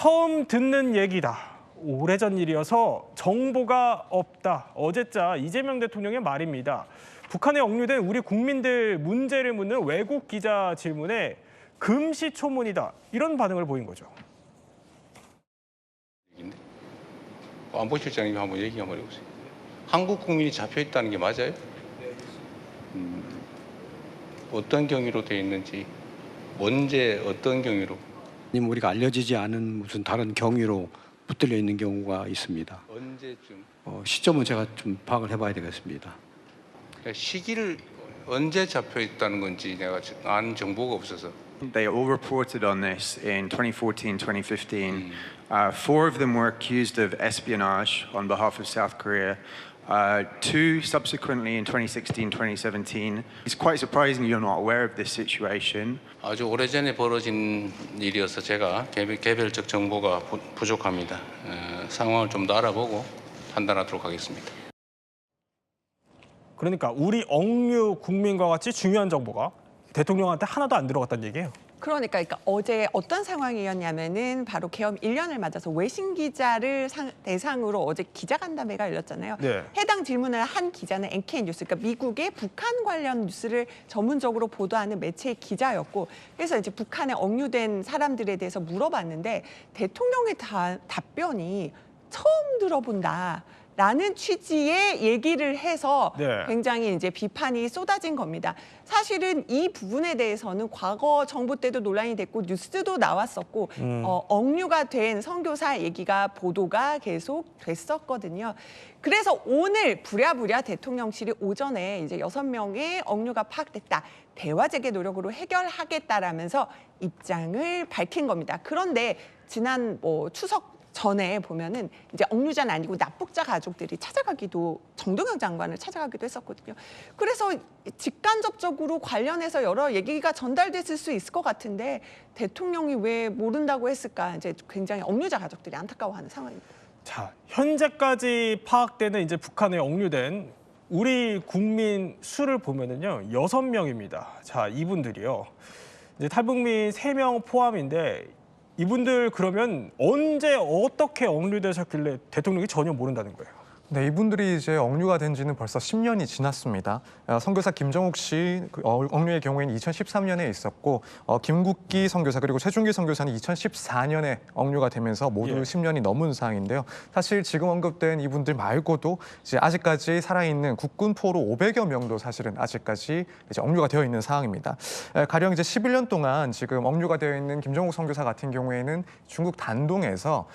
처음 듣는 얘기다. 오래전 일이어서 정보가 없다. 어제자 이재명 대통령의 말입니다. 북한에 억류된 우리 국민들 문제를 묻는 외국 기자 질문에 금시초문이다. 이런 반응을 보인 거죠. 안보실장님 한번 얘기 한번 해보세요. 한국 국민이 잡혀 있다는 게 맞아요? 어떤 경위로 돼 있는지, 언제 어떤 경위로? 우리가 알려지지 않은 무슨 다른 경위로 붙들려 있는 경우가 있습니다. 언제쯤? 시점은 제가 좀 파악을 해봐야 되겠습니다. 시기를 언제 잡혀 있다는 건지 내가 아는 정보가 없어서. They all reported on this in 2014, 2015. Four of them were accused of espionage on behalf of South Korea. Two subsequently in 2016, 2017. It's quite surprising you're not aware of this situation. 아주 오래전에 벌어진 일이어서 제가 개별적 정보가 부족합니다. 상황을 좀 더 알아보고 판단하도록 하겠습니다. 그러니까 우리 억류 국민과 같이 중요한 정보가 대통령한테 하나도 안 들어갔다는 얘기예요. 그러니까 어제 어떤 상황이었냐면은 바로 계엄 1년을 맞아서 외신 기자를 대상으로 어제 기자간담회가 열렸잖아요. 네. 해당 질문을 한 기자는 NK 뉴스, 그러니까 미국의 북한 관련 뉴스를 전문적으로 보도하는 매체의 기자였고, 그래서 이제 북한에 억류된 사람들에 대해서 물어봤는데 대통령의 답변이 처음 들어본다. 라는 취지의 얘기를 해서 네. 굉장히 이제 비판이 쏟아진 겁니다. 사실은 이 부분에 대해서는 과거 정부 때도 논란이 됐고 뉴스도 나왔었고 억류가 된 선교사 얘기가 보도가 계속 됐었거든요. 그래서 오늘 부랴부랴 대통령실이 오전에 이제 6명의 억류가 파악됐다. 대화 재개 노력으로 해결하겠다라면서 입장을 밝힌 겁니다. 그런데 지난 추석 전에 보면은 이제 억류자는 아니고 납북자 가족들이 찾아가기도, 정동영 장관을 찾아가기도 했었거든요. 그래서 직간접적으로 관련해서 여러 얘기가 전달됐을 수 있을 것 같은데 대통령이 왜 모른다고 했을까? 이제 굉장히 억류자 가족들이 안타까워하는 상황입니다. 자, 현재까지 파악되는 이제 북한에 억류된 우리 국민 수를 보면은요 6명입니다. 자, 이분들이요. 이제 탈북민 3명 포함인데. 이분들 그러면 언제 어떻게 억류되셨길래 대통령이 전혀 모른다는 거예요? 네, 이분들이 이제 억류가 된 지는 벌써 10년이 지났습니다. 선교사 김정욱 씨 억류의 경우에는 2013년에 있었고 김국기 선교사 그리고 최준기 선교사는 2014년에 억류가 되면서 모두 10년이 넘은 상황인데요. 사실 지금 언급된 이분들 말고도 이제 아직까지 살아있는 국군 포로 500여 명도 사실은 아직까지 이제 억류가 되어 있는 상황입니다. 가령 이제 11년 동안 지금 억류가 되어 있는 김정욱 선교사 같은 경우에는 중국 단동에서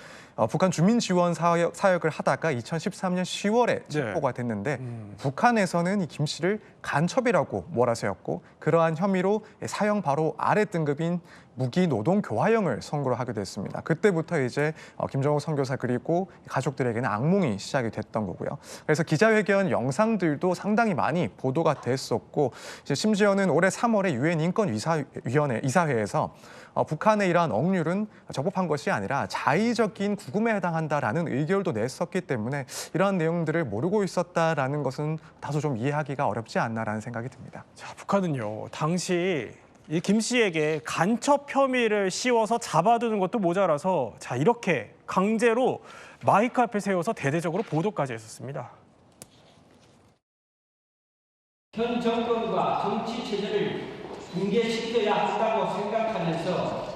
북한 주민 지원 사역을 하다가 2013년 10월에 체포가 됐는데 북한에서는 이 김 씨를 간첩이라고 몰아세웠고 그러한 혐의로 사형 바로 아래 등급인 무기 노동 교화형을 선고를 하게 됐습니다. 그때부터 이제 김정욱 선교사 그리고 가족들에게는 악몽이 시작이 됐던 거고요. 그래서 기자회견 영상들도 상당히 많이 보도가 됐었고 이제 심지어는 올해 3월에 유엔 인권위원회 이사회에서 북한의 이러한 억류는 적법한 것이 아니라 자의적인 구금에 해당한다라는 의결도 냈었기 때문에 이러한 내용들을 모르고 있었다라는 것은 다소 좀 이해하기가 어렵지 않나라는 생각이 듭니다. 자, 북한은요 당시 이 김 씨에게 간첩 혐의를 씌워서 잡아두는 것도 모자라서 자 이렇게 강제로 마이크 앞에 세워서 대대적으로 보도까지 했었습니다. 현 정권과 정치 체제를 붕괴시켜야 한다고 생각하면서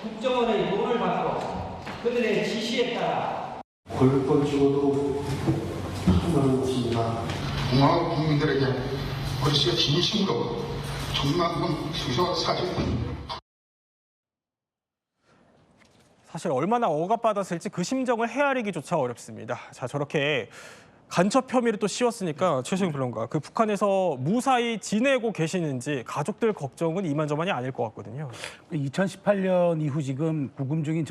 국정원의 돈을 받고 그들의 지시에 따라 벌건 죽어도 하나는 없습니다. 공화국 국민들에게 글쎄 진심으로 정만큼 수사사실 사실 얼마나 억압받았을지 그 심정을 헤아리기조차 어렵습니다. 자 저렇게 간첩 혐의를 또 씌웠으니까 최수영 평론가 그 북한에서 무사히 지내고 계시는지 가족들 걱정은 이만저만이 아닐 것 같거든요. 2018년 이후 지금 구금 중인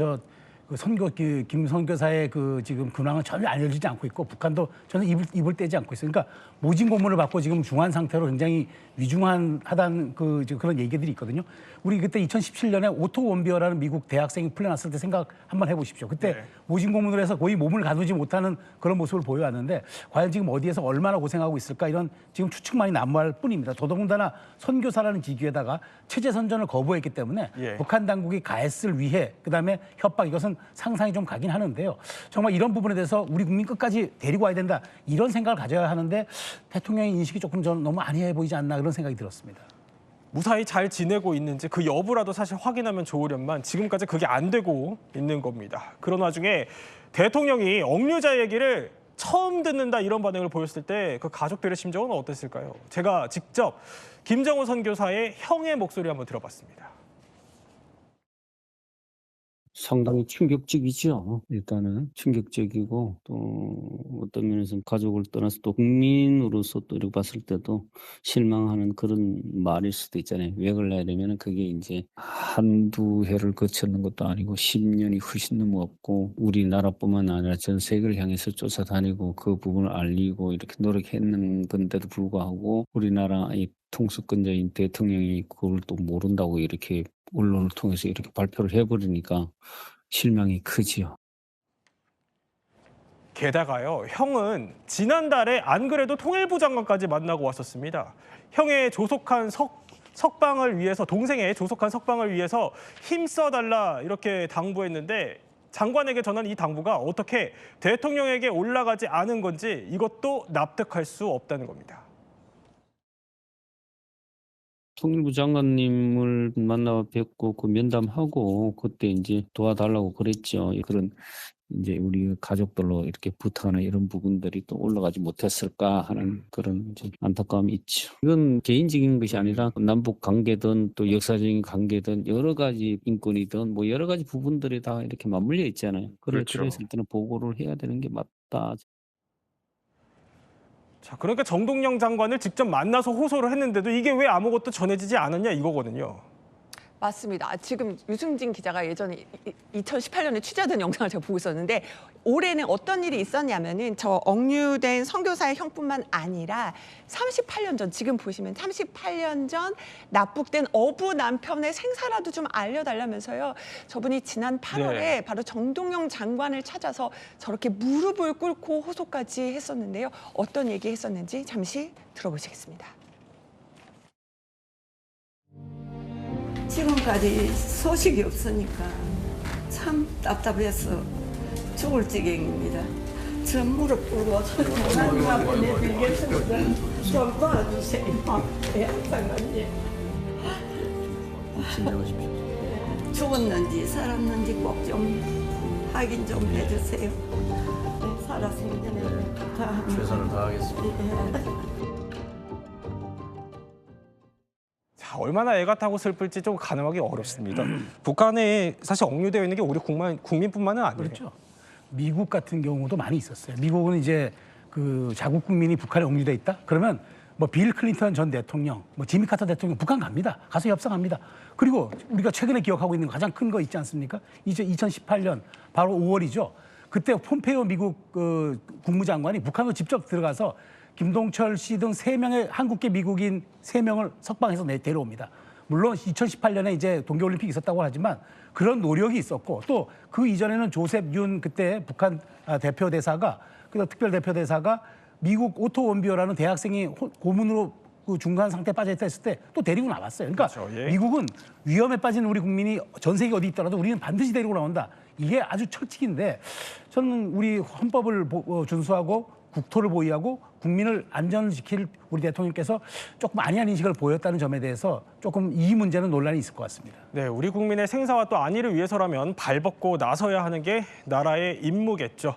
김 선교사의 지금 근황은 전혀 알려지지 않고 있고 북한도 전혀 입을 떼지 않고 있어요. 그러니까 모진 고문을 받고 지금 중환 상태로 굉장히 위중하다는 그런 얘기들이 있거든요. 우리 그때 2017년에 오토 원비어라는 미국 대학생이 풀려났을 때 생각 한번 해보십시오. 그때 모진 고문을 해서 거의 몸을 가두지 못하는 그런 모습을 보여왔는데 과연 지금 어디에서 얼마나 고생하고 있을까 이런 지금 추측만이 난무할 뿐입니다. 더더군다나 선교사라는 직위에다가 체제 선전을 거부했기 때문에 북한 당국이 가했을 위해 그다음에 협박 이것은 상상이 좀 가긴 하는데요. 정말 이런 부분에 대해서 우리 국민 끝까지 데리고 와야 된다 이런 생각을 가져야 하는데 대통령의 인식이 조금 저는 너무 안이해 보이지 않나 그런 생각이 들었습니다. 무사히 잘 지내고 있는지 그 여부라도 사실 확인하면 좋으련만 지금까지 그게 안 되고 있는 겁니다. 그런 와중에 대통령이 억류자 얘기를 처음 듣는다 이런 반응을 보였을 때 그 가족들의 심정은 어땠을까요? 제가 직접 김정우 선교사의 형의 목소리 한번 들어봤습니다. 상당히 충격적이죠. 일단은 충격적이고 또 어떤 면에서 가족을 떠나서 또 국민으로서 또 이렇게 봤을 때도 실망하는 그런 말일 수도 있잖아요. 왜 그러냐면 그게 이제 한두 해를 거쳤는 것도 아니고 10년이 훨씬 넘었고 우리나라뿐만 아니라 전 세계를 향해서 쫓아다니고 그 부분을 알리고 이렇게 노력했는 건데도 불구하고 우리나라의 통수권자인 대통령이 그걸 또 모른다고 이렇게 언론을 통해서 이렇게 발표를 해버리니까 실망이 크지요. 게다가요, 형은 지난달에 안 그래도 통일부 장관까지 만나고 왔었습니다. 형의 조속한 석방을 위해서, 동생의 조속한 석방을 위해서 힘써달라 이렇게 당부했는데 장관에게 전한 이 당부가 어떻게 대통령에게 올라가지 않은 건지 이것도 납득할 수 없다는 겁니다. 통일부 장관님을 만나 뵙고 그 면담하고 그때 이제 도와달라고 그랬죠. 그런 이제 우리 가족들로 이렇게 부탁하는 이런 부분들이 또 올라가지 못했을까 하는 그런 이제 안타까움이 있죠. 이건 개인적인 것이 아니라 남북 관계든 또 역사적인 관계든 여러 가지 인권이든 뭐 여러 가지 부분들이 다 이렇게 맞물려 있잖아요. 그렇죠. 그랬을 때는 보고를 해야 되는 게 맞다. 자, 그러니까 정동영 장관을 직접 만나서 호소를 했는데도 이게 왜 아무것도 전해지지 않았냐 이거거든요. 맞습니다. 지금 유승진 기자가 예전에 2018년에 취재하던 영상을 제가 보고 있었는데 올해는 어떤 일이 있었냐면은 저 억류된 선교사의 형뿐만 아니라 38년 전, 지금 보시면 38년 전 납북된 어부 남편의 생사라도 좀 알려달라면서요. 저분이 지난 8월에 바로 정동영 장관을 찾아서 저렇게 무릎을 꿇고 호소까지 했었는데요. 어떤 얘기 했었는지 잠시 들어보시겠습니다. 지금까지 소식이 없으니까 참 답답해서 죽을 지경입니다. 저 무릎 꿇고 전화가 보내드리겠습니다. 좀 도와주세요. 양상관님. 죽었는지 살았는지 꼭 좀 확인 좀 해주세요. 네, 살았으면 최선을 다하겠습니다. 얼마나 애가 타고 슬플지 좀 가늠하기 어렵습니다. 북한에 사실 억류되어 있는 게 우리 국민뿐만은 아니에요. 그렇죠. 미국 같은 경우도 많이 있었어요. 미국은 이제 그 자국 국민이 북한에 억류돼 있다? 그러면 뭐 빌 클린턴 전 대통령, 뭐 지미 카터 대통령 북한 갑니다. 가서 협상합니다. 그리고 우리가 최근에 기억하고 있는 가장 큰 거 있지 않습니까? 이제 2018년 바로 5월이죠. 그때 폼페이오 미국 그 국무장관이 북한으로 직접 들어가서 김동철 씨 등 3명의 한국계 미국인 3명을 석방해서 데려옵니다. 물론 2018년에 이제 동계올림픽이 있었다고 하지만 그런 노력이 있었고 또 그 이전에는 조셉 윤 그때 북한 대표대사가 특별 대표대사가 미국 오토 원비어라는 대학생이 고문으로 그 중간 상태에 빠져있다 했을 때 또 데리고 나왔어요. 그러니까 그렇죠, 예. 미국은 위험에 빠진 우리 국민이 전 세계 어디 있더라도 우리는 반드시 데리고 나온다. 이게 아주 철칙인데 저는 우리 헌법을 준수하고 국토를 보위하고 국민을 안전을 지킬 우리 대통령께서 조금 안이한 인식을 보였다는 점에 대해서 조금 이 문제는 논란이 있을 것 같습니다. 네, 우리 국민의 생사와 또 안위를 위해서라면 발벗고 나서야 하는 게 나라의 임무겠죠.